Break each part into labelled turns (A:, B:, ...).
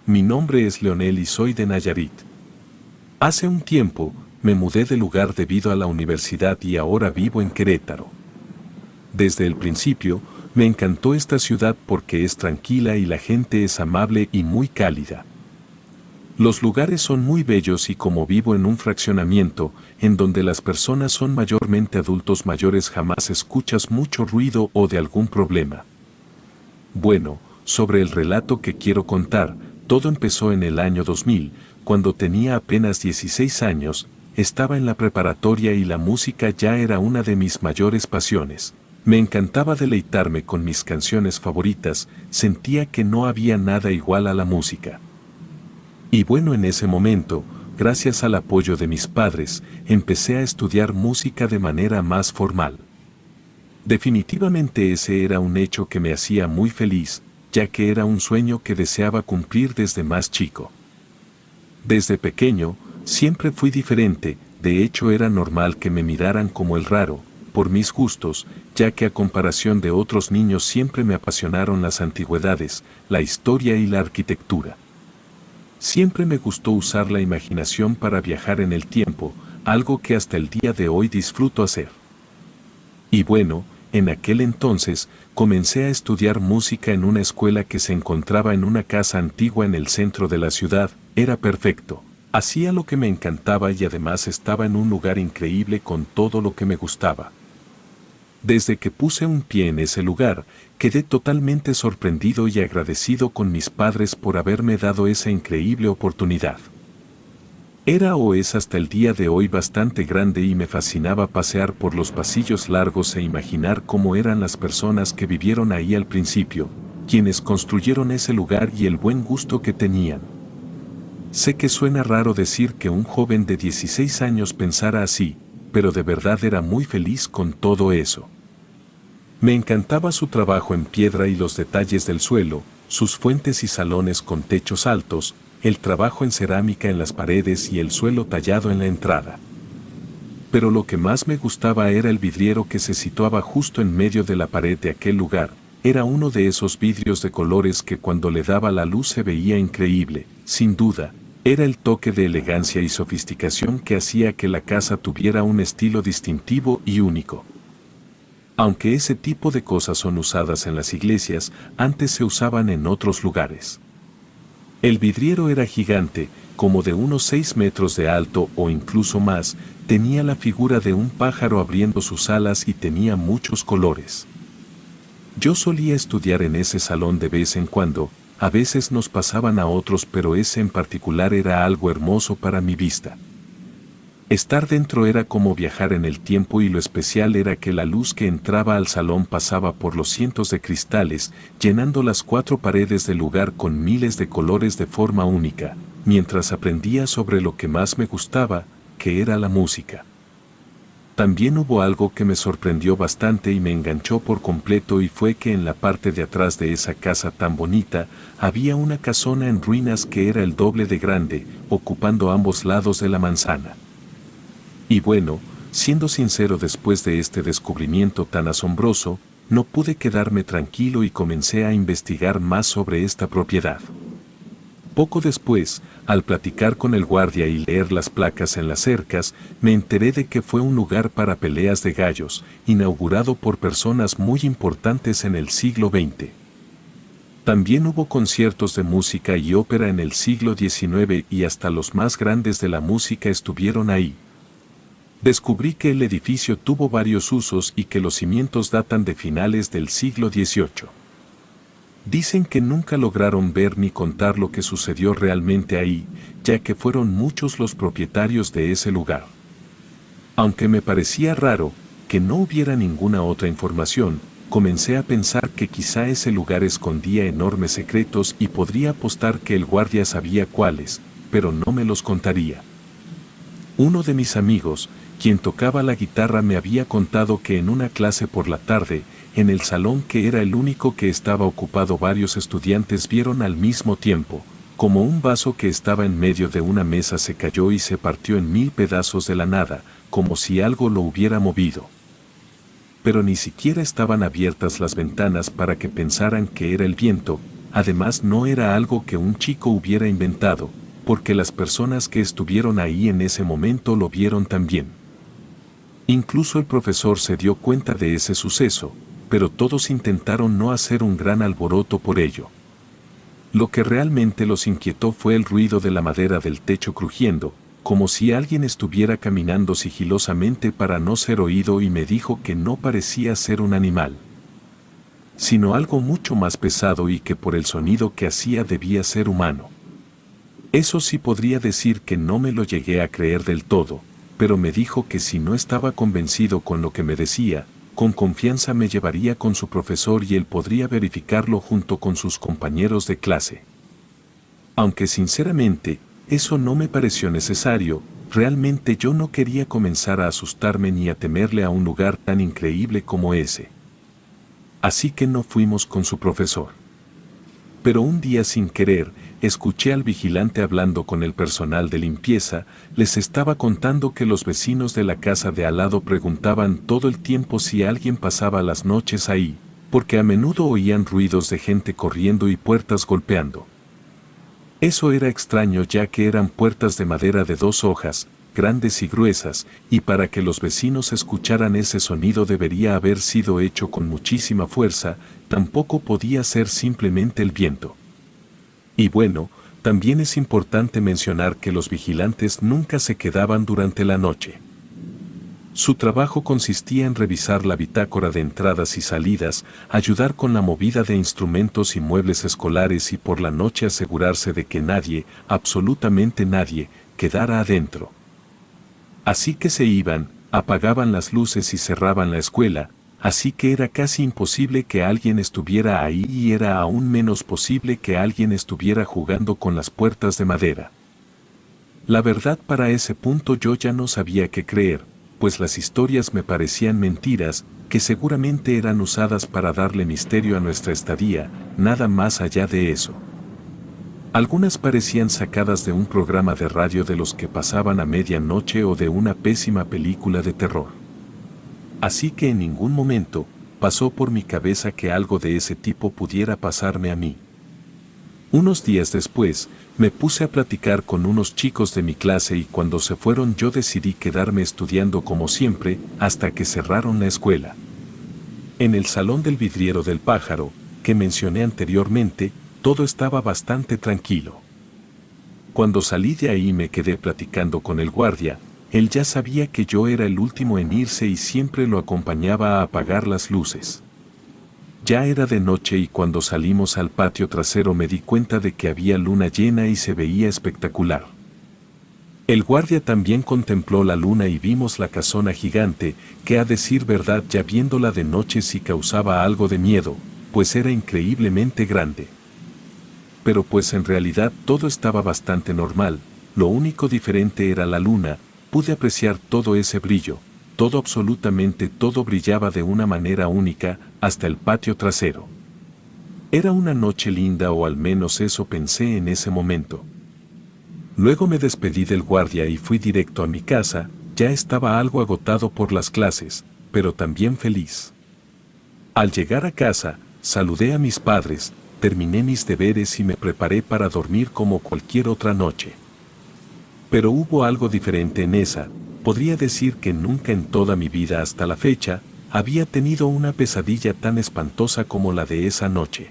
A: Mi nombre es Leonel y soy de Nayarit. Hace un tiempo, me mudé de lugar debido a la universidad y ahora vivo en Querétaro. Desde el principio, me encantó esta ciudad porque es tranquila y la gente es amable y muy cálida. Los lugares son muy bellos y como vivo en un fraccionamiento, en donde las personas son mayormente adultos mayores, jamás escuchas mucho ruido o de algún problema. Bueno, sobre el relato que quiero contar, todo empezó en el año 2000, cuando tenía apenas 16 años, estaba en la preparatoria y la música ya era una de mis mayores pasiones. Me encantaba deleitarme con mis canciones favoritas, sentía que no había nada igual a la música. Y bueno, en ese momento, gracias al apoyo de mis padres, empecé a estudiar música de manera más formal. Definitivamente ese era un hecho que me hacía muy feliz, ya que era un sueño que deseaba cumplir desde más chico. Desde pequeño, siempre fui diferente, de hecho era normal que me miraran como el raro, por mis gustos, ya que a comparación de otros niños siempre me apasionaron las antigüedades, la historia y la arquitectura. Siempre me gustó usar la imaginación para viajar en el tiempo, algo que hasta el día de hoy disfruto hacer. Y bueno, en aquel entonces, comencé a estudiar música en una escuela que se encontraba en una casa antigua en el centro de la ciudad, era perfecto. Hacía lo que me encantaba y además estaba en un lugar increíble con todo lo que me gustaba. Desde que puse un pie en ese lugar, quedé totalmente sorprendido y agradecido con mis padres por haberme dado esa increíble oportunidad. Era o es hasta el día de hoy bastante grande y me fascinaba pasear por los pasillos largos e imaginar cómo eran las personas que vivieron ahí al principio, quienes construyeron ese lugar y el buen gusto que tenían. Sé que suena raro decir que un joven de 16 años pensara así, pero de verdad era muy feliz con todo eso. Me encantaba su trabajo en piedra y los detalles del suelo, sus fuentes y salones con techos altos, el trabajo en cerámica en las paredes y el suelo tallado en la entrada. Pero lo que más me gustaba era el vidriero que se situaba justo en medio de la pared de aquel lugar. Era uno de esos vidrios de colores que cuando le daba la luz se veía increíble, sin duda. Era el toque de elegancia y sofisticación que hacía que la casa tuviera un estilo distintivo y único. Aunque ese tipo de cosas son usadas en las iglesias, antes se usaban en otros lugares. El vidriero era gigante, como de unos 6 metros de alto o incluso más, tenía la figura de un pájaro abriendo sus alas y tenía muchos colores. Yo solía estudiar en ese salón de vez en cuando, a veces nos pasaban a otros, pero ese en particular era algo hermoso para mi vista. Estar dentro era como viajar en el tiempo y lo especial era que la luz que entraba al salón pasaba por los cientos de cristales, llenando las 4 paredes del lugar con miles de colores de forma única, mientras aprendía sobre lo que más me gustaba, que era la música. También hubo algo que me sorprendió bastante y me enganchó por completo y fue que en la parte de atrás de esa casa tan bonita, había una casona en ruinas que era el doble de grande, ocupando ambos lados de la manzana. Y bueno, siendo sincero, después de este descubrimiento tan asombroso, no pude quedarme tranquilo y comencé a investigar más sobre esta propiedad. Poco después, al platicar con el guardia y leer las placas en las cercas, me enteré de que fue un lugar para peleas de gallos, inaugurado por personas muy importantes en el siglo XX. También hubo conciertos de música y ópera en el siglo XIX y hasta los más grandes de la música estuvieron ahí. Descubrí que el edificio tuvo varios usos y que los cimientos datan de finales del siglo XVIII. Dicen que nunca lograron ver ni contar lo que sucedió realmente ahí, ya que fueron muchos los propietarios de ese lugar. Aunque me parecía raro que no hubiera ninguna otra información, comencé a pensar que quizá ese lugar escondía enormes secretos y podría apostar que el guardia sabía cuáles, pero no me los contaría. Uno de mis amigos, quien tocaba la guitarra, me había contado que en una clase por la tarde, en el salón que era el único que estaba ocupado, varios estudiantes vieron al mismo tiempo, como un vaso que estaba en medio de una mesa se cayó y se partió en 1000 pedazos de la nada, como si algo lo hubiera movido. Pero ni siquiera estaban abiertas las ventanas para que pensaran que era el viento, Además, no era algo que un chico hubiera inventado, porque las personas que estuvieron ahí en ese momento lo vieron también. Incluso el profesor se dio cuenta de ese suceso, pero todos intentaron no hacer un gran alboroto por ello. Lo que realmente los inquietó fue el ruido de la madera del techo crujiendo, como si alguien estuviera caminando sigilosamente para no ser oído, y me dijo que no parecía ser un animal, sino algo mucho más pesado y que por el sonido que hacía debía ser humano. Eso sí podría decir que no me lo llegué a creer del todo, pero me dijo que si no estaba convencido con lo que me decía, con confianza me llevaría con su profesor y él podría verificarlo junto con sus compañeros de clase. Aunque sinceramente, eso no me pareció necesario, realmente yo no quería comenzar a asustarme ni a temerle a un lugar tan increíble como ese. Así que no fuimos con su profesor. Pero un día sin querer, escuché al vigilante hablando con el personal de limpieza. Les estaba contando que los vecinos de la casa de al lado preguntaban todo el tiempo si alguien pasaba las noches ahí, porque a menudo oían ruidos de gente corriendo y puertas golpeando. Eso era extraño, ya que eran puertas de madera de 2 hojas, grandes y gruesas, y para que los vecinos escucharan ese sonido debería haber sido hecho con muchísima fuerza, tampoco podía ser simplemente el viento. Y bueno, también es importante mencionar que los vigilantes nunca se quedaban durante la noche. Su trabajo consistía en revisar la bitácora de entradas y salidas, ayudar con la movida de instrumentos y muebles escolares y por la noche asegurarse de que nadie, absolutamente nadie, quedara adentro. Así que se iban, apagaban las luces y cerraban la escuela, así que era casi imposible que alguien estuviera ahí y era aún menos posible que alguien estuviera jugando con las puertas de madera. La verdad, para ese punto yo ya no sabía qué creer, pues las historias me parecían mentiras, que seguramente eran usadas para darle misterio a nuestra estadía, nada más allá de eso. Algunas parecían sacadas de un programa de radio de los que pasaban a medianoche o de una pésima película de terror. Así que en ningún momento pasó por mi cabeza que algo de ese tipo pudiera pasarme a mí. Unos días después, me puse a platicar con unos chicos de mi clase y cuando se fueron yo decidí quedarme estudiando como siempre hasta que cerraron la escuela. En el salón del vidriero del pájaro, que mencioné anteriormente, todo estaba bastante tranquilo. Cuando salí de ahí me quedé platicando con el guardia. Él ya sabía que yo era el último en irse y siempre lo acompañaba a apagar las luces. Ya era de noche y cuando salimos al patio trasero me di cuenta de que había luna llena y se veía espectacular. El guardia también contempló la luna y vimos la casona gigante, que a decir verdad ya viéndola de noche sí causaba algo de miedo, pues era increíblemente grande. Pero pues en realidad todo estaba bastante normal, lo único diferente era la luna. Pude apreciar todo ese brillo, todo, absolutamente todo brillaba de una manera única, hasta el patio trasero. Era una noche linda, o al menos eso pensé en ese momento. Luego me despedí del guardia y fui directo a mi casa. Ya estaba algo agotado por las clases, pero también feliz. Al llegar a casa, saludé a mis padres, terminé mis deberes y me preparé para dormir como cualquier otra noche. Pero hubo algo diferente en esa. Podría decir que nunca en toda mi vida hasta la fecha había tenido una pesadilla tan espantosa como la de esa noche.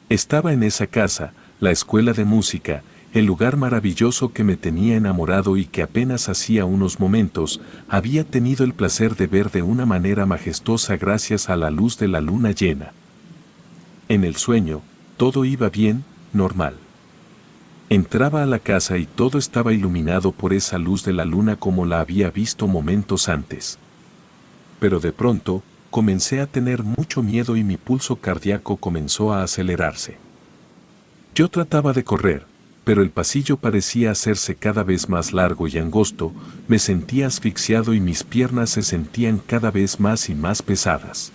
A: Estaba en esa casa, la escuela de música, el lugar maravilloso que me tenía enamorado y que apenas hacía unos momentos había tenido el placer de ver de una manera majestuosa gracias a la luz de la luna llena. En el sueño, todo iba bien, normal. Entraba a la casa y todo estaba iluminado por esa luz de la luna como la había visto momentos antes. Pero de pronto, comencé a tener mucho miedo y mi pulso cardíaco comenzó a acelerarse. Yo trataba de correr, pero el pasillo parecía hacerse cada vez más largo y angosto, me sentía asfixiado y mis piernas se sentían cada vez más y más pesadas.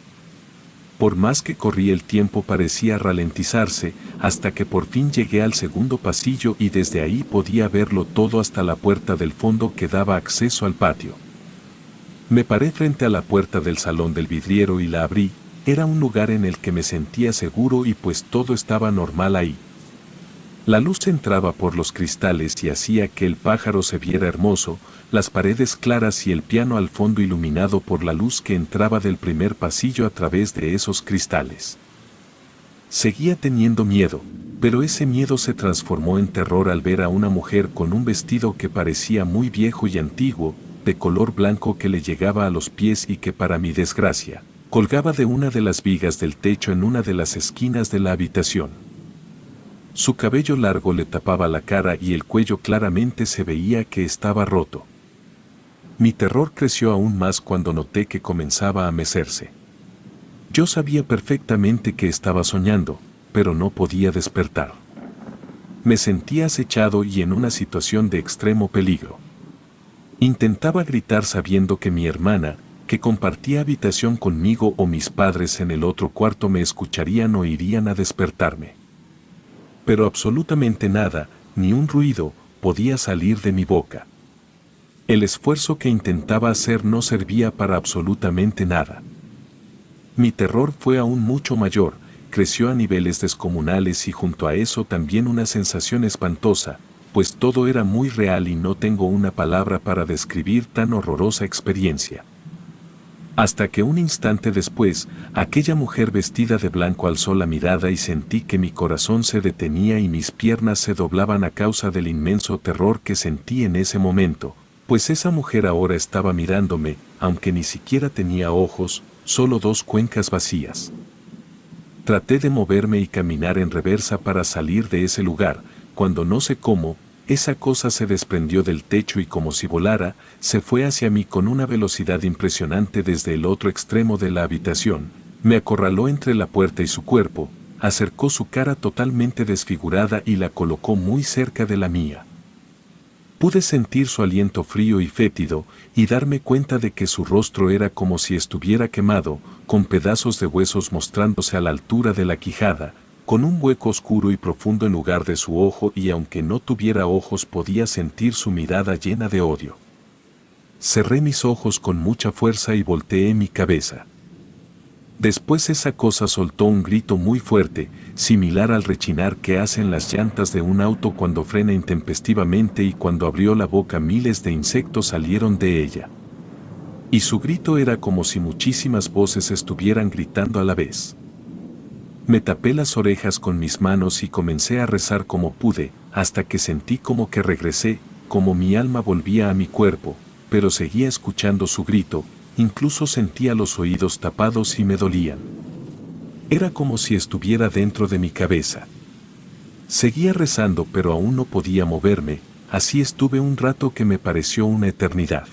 A: Por más que corrí el tiempo parecía ralentizarse, hasta que por fin llegué al segundo pasillo y desde ahí podía verlo todo hasta la puerta del fondo que daba acceso al patio. Me paré frente a la puerta del salón del vidriero y la abrí, Era un lugar en el que me sentía seguro y pues todo estaba normal ahí. La luz entraba por los cristales y hacía que el pájaro se viera hermoso, las paredes claras y el piano al fondo iluminado por la luz que entraba del primer pasillo a través de esos cristales. Seguía teniendo miedo, pero ese miedo se transformó en terror al ver a una mujer con un vestido que parecía muy viejo y antiguo, de color blanco que le llegaba a los pies y que para mi desgracia, colgaba de una de las vigas del techo en una de las esquinas de la habitación. Su cabello largo le tapaba la cara y el cuello claramente se veía que estaba roto. Mi terror creció aún más cuando noté que comenzaba a mecerse. Yo sabía perfectamente que estaba soñando, pero no podía despertar. Me sentía acechado y en una situación de extremo peligro. Intentaba gritar sabiendo que mi hermana, que compartía habitación conmigo o mis padres en el otro cuarto me escucharían o irían a despertarme. Pero absolutamente nada, ni un ruido, podía salir de mi boca. El esfuerzo que intentaba hacer no servía para absolutamente nada. Mi terror fue aún mucho mayor, creció a niveles descomunales y junto a eso también una sensación espantosa, pues todo era muy real y no tengo una palabra para describir tan horrorosa experiencia. Hasta que un instante después, aquella mujer vestida de blanco alzó la mirada y sentí que mi corazón se detenía y mis piernas se doblaban a causa del inmenso terror que sentí en ese momento, pues esa mujer ahora estaba mirándome, aunque ni siquiera tenía ojos, solo dos cuencas vacías. Traté de moverme y caminar en reversa para salir de ese lugar, cuando no sé cómo, esa cosa se desprendió del techo y como si volara, se fue hacia mí con una velocidad impresionante desde el otro extremo de la habitación, me acorraló entre la puerta y su cuerpo, acercó su cara totalmente desfigurada y la colocó muy cerca de la mía. Pude sentir su aliento frío y fétido y darme cuenta de que su rostro era como si estuviera quemado, con pedazos de huesos mostrándose a la altura de la quijada, con un hueco oscuro y profundo en lugar de su ojo y aunque no tuviera ojos podía sentir su mirada llena de odio. Cerré mis ojos con mucha fuerza y volteé mi cabeza. Después esa cosa soltó un grito muy fuerte, similar al rechinar que hacen las llantas de un auto cuando frena intempestivamente y cuando abrió la boca miles de insectos salieron de ella. Y su grito era como si muchísimas voces estuvieran gritando a la vez. Me tapé las orejas con mis manos y comencé a rezar como pude, hasta que sentí como que regresé, como mi alma volvía a mi cuerpo, pero seguía escuchando su grito, incluso sentía los oídos tapados y me dolían. Era como si estuviera dentro de mi cabeza. Seguía rezando pero aún no podía moverme, así estuve un rato que me pareció una eternidad.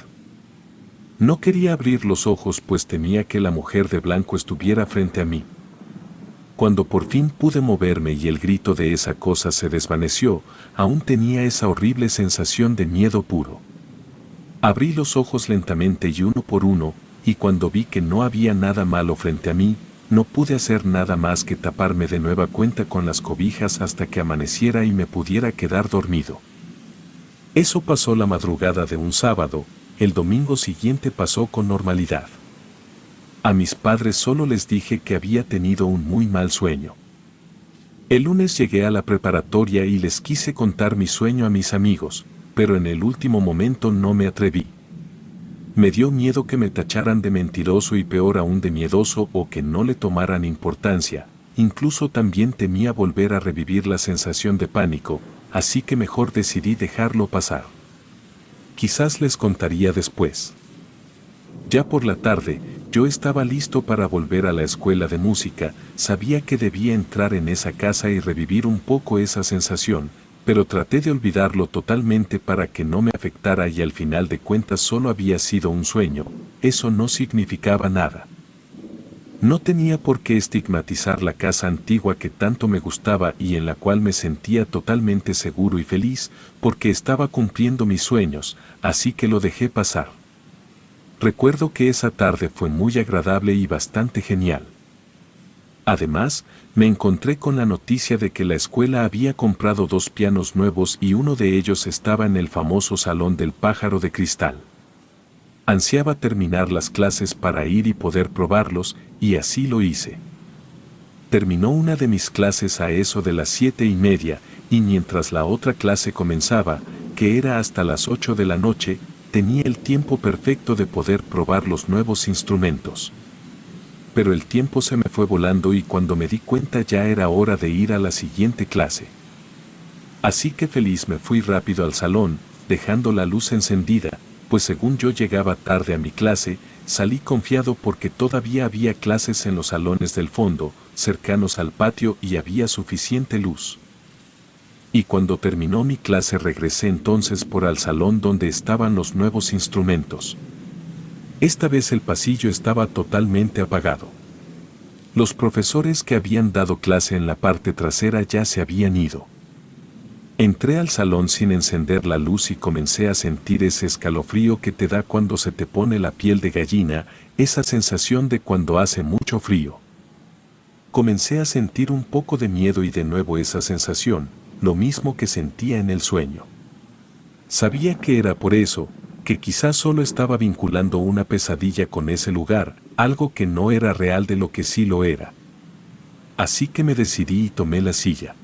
A: No quería abrir los ojos pues temía que la mujer de blanco estuviera frente a mí. Cuando por fin pude moverme y el grito de esa cosa se desvaneció, aún tenía esa horrible sensación de miedo puro. Abrí los ojos lentamente y uno por uno, y cuando vi que no había nada malo frente a mí, no pude hacer nada más que taparme de nueva cuenta con las cobijas hasta que amaneciera y me pudiera quedar dormido. Eso pasó la madrugada de un sábado, el domingo siguiente pasó con normalidad. A mis padres solo les dije que había tenido un muy mal sueño. El lunes llegué a la preparatoria y les quise contar mi sueño a mis amigos, pero en el último momento no me atreví. Me dio miedo que me tacharan de mentiroso y peor aún de miedoso o que no le tomaran importancia, incluso también temía volver a revivir la sensación de pánico, así que mejor decidí dejarlo pasar. Quizás les contaría después. Ya por la tarde, yo estaba listo para volver a la escuela de música, sabía que debía entrar en esa casa y revivir un poco esa sensación, pero traté de olvidarlo totalmente para que no me afectara y al final de cuentas solo había sido un sueño, eso no significaba nada. No tenía por qué estigmatizar la casa antigua que tanto me gustaba y en la cual me sentía totalmente seguro y feliz, porque estaba cumpliendo mis sueños, así que lo dejé pasar. Recuerdo que esa tarde fue muy agradable y bastante genial. Además, me encontré con la noticia de que la escuela había comprado 2 pianos nuevos y uno de ellos estaba en el famoso Salón del Pájaro de Cristal. Ansiaba terminar las clases para ir y poder probarlos, y así lo hice. Terminó una de mis clases a eso de las 7:30, y mientras la otra clase comenzaba, que era hasta las 8 de la noche, tenía el tiempo perfecto de poder probar los nuevos instrumentos. Pero el tiempo se me fue volando y cuando me di cuenta ya era hora de ir a la siguiente clase. Así que feliz me fui rápido al salón, dejando la luz encendida, pues según yo llegaba tarde a mi clase, salí confiado porque todavía había clases en los salones del fondo, cercanos al patio y había suficiente luz. Y cuando terminó mi clase regresé entonces por al salón donde estaban los nuevos instrumentos. Esta vez el pasillo estaba totalmente apagado. Los profesores que habían dado clase en la parte trasera ya se habían ido. Entré al salón sin encender la luz y comencé a sentir ese escalofrío que te da cuando se te pone la piel de gallina, esa sensación de cuando hace mucho frío. Comencé a sentir un poco de miedo y de nuevo esa sensación, lo mismo que sentía en el sueño. Sabía que era por eso, que quizás solo estaba vinculando una pesadilla con ese lugar, algo que no era real de lo que sí lo era. Así que me decidí y tomé la silla.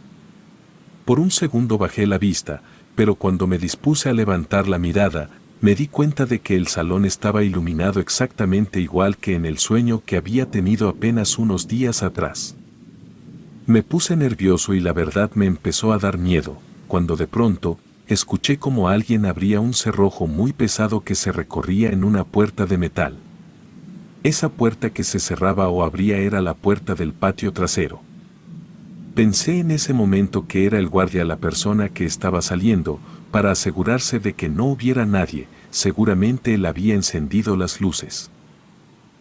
A: Por un segundo bajé la vista, pero cuando me dispuse a levantar la mirada, me di cuenta de que el salón estaba iluminado exactamente igual que en el sueño que había tenido apenas unos días atrás. Me puse nervioso y la verdad me empezó a dar miedo, cuando de pronto, escuché como alguien abría un cerrojo muy pesado que se recorría en una puerta de metal. Esa puerta que se cerraba o abría era la puerta del patio trasero. Pensé en ese momento que era el guardia la persona que estaba saliendo, para asegurarse de que no hubiera nadie, seguramente él había encendido las luces.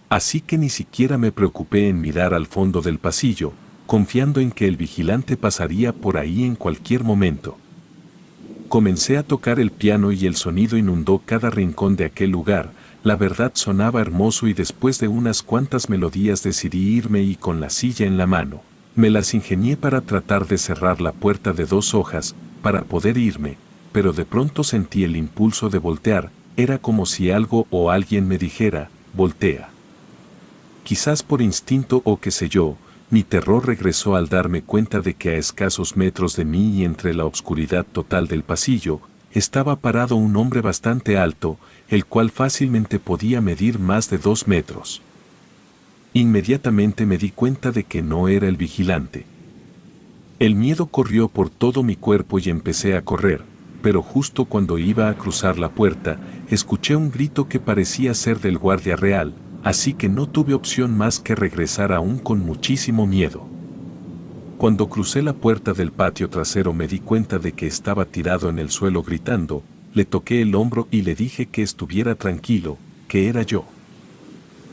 A: Así que ni siquiera me preocupé en mirar al fondo del pasillo, confiando en que el vigilante pasaría por ahí en cualquier momento. Comencé a tocar el piano y el sonido inundó cada rincón de aquel lugar, la verdad sonaba hermoso y después de unas cuantas melodías decidí irme y con la silla en la mano. Me las ingenié para tratar de cerrar la puerta de 2 hojas, para poder irme, pero de pronto sentí el impulso de voltear, era como si algo o alguien me dijera, voltea. Quizás por instinto o qué sé yo, mi terror regresó al darme cuenta de que a escasos metros de mí y entre la oscuridad total del pasillo, estaba parado un hombre bastante alto, el cual fácilmente podía medir más de 2 metros. Inmediatamente me di cuenta de que no era el vigilante. El miedo corrió por todo mi cuerpo y empecé a correr, pero justo cuando iba a cruzar la puerta, escuché un grito que parecía ser del guardia real, así que no tuve opción más que regresar aún con muchísimo miedo. Cuando crucé la puerta del patio trasero me di cuenta de que estaba tirado en el suelo gritando, le toqué el hombro y le dije que estuviera tranquilo, que era yo.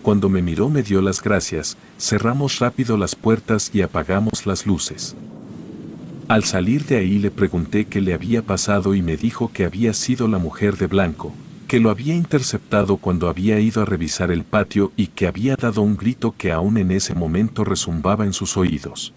A: Cuando me miró me dio las gracias, cerramos rápido las puertas y apagamos las luces. Al salir de ahí le pregunté qué le había pasado y me dijo que había sido la mujer de blanco, que lo había interceptado cuando había ido a revisar el patio y que había dado un grito que aún en ese momento resumbaba en sus oídos.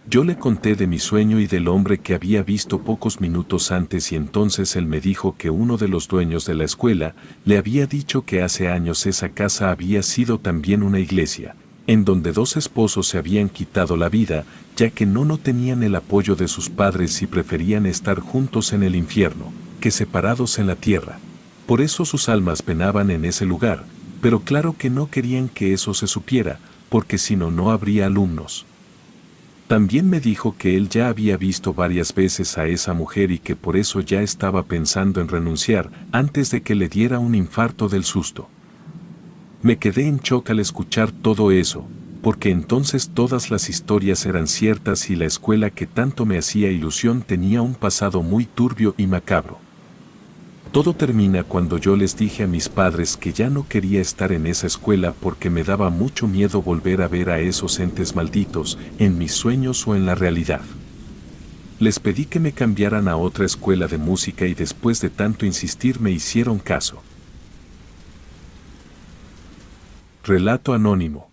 A: Yo le conté de mi sueño y del hombre que había visto pocos minutos antes y entonces él me dijo que uno de los dueños de la escuela le había dicho que hace años esa casa había sido también una iglesia, en donde 2 esposos se habían quitado la vida, ya que no tenían el apoyo de sus padres y preferían estar juntos en el infierno, que separados en la tierra. Por eso sus almas penaban en ese lugar, pero claro que no querían que eso se supiera, porque si no, no habría alumnos. También me dijo que él ya había visto varias veces a esa mujer y que por eso ya estaba pensando en renunciar antes de que le diera un infarto del susto. Me quedé en shock al escuchar todo eso, porque entonces todas las historias eran ciertas y la escuela que tanto me hacía ilusión tenía un pasado muy turbio y macabro. Todo termina cuando yo les dije a mis padres que ya no quería estar en esa escuela porque me daba mucho miedo volver a ver a esos entes malditos en mis sueños o en la realidad. Les pedí que me cambiaran a otra escuela de música y después de tanto insistir me hicieron caso. Relato anónimo.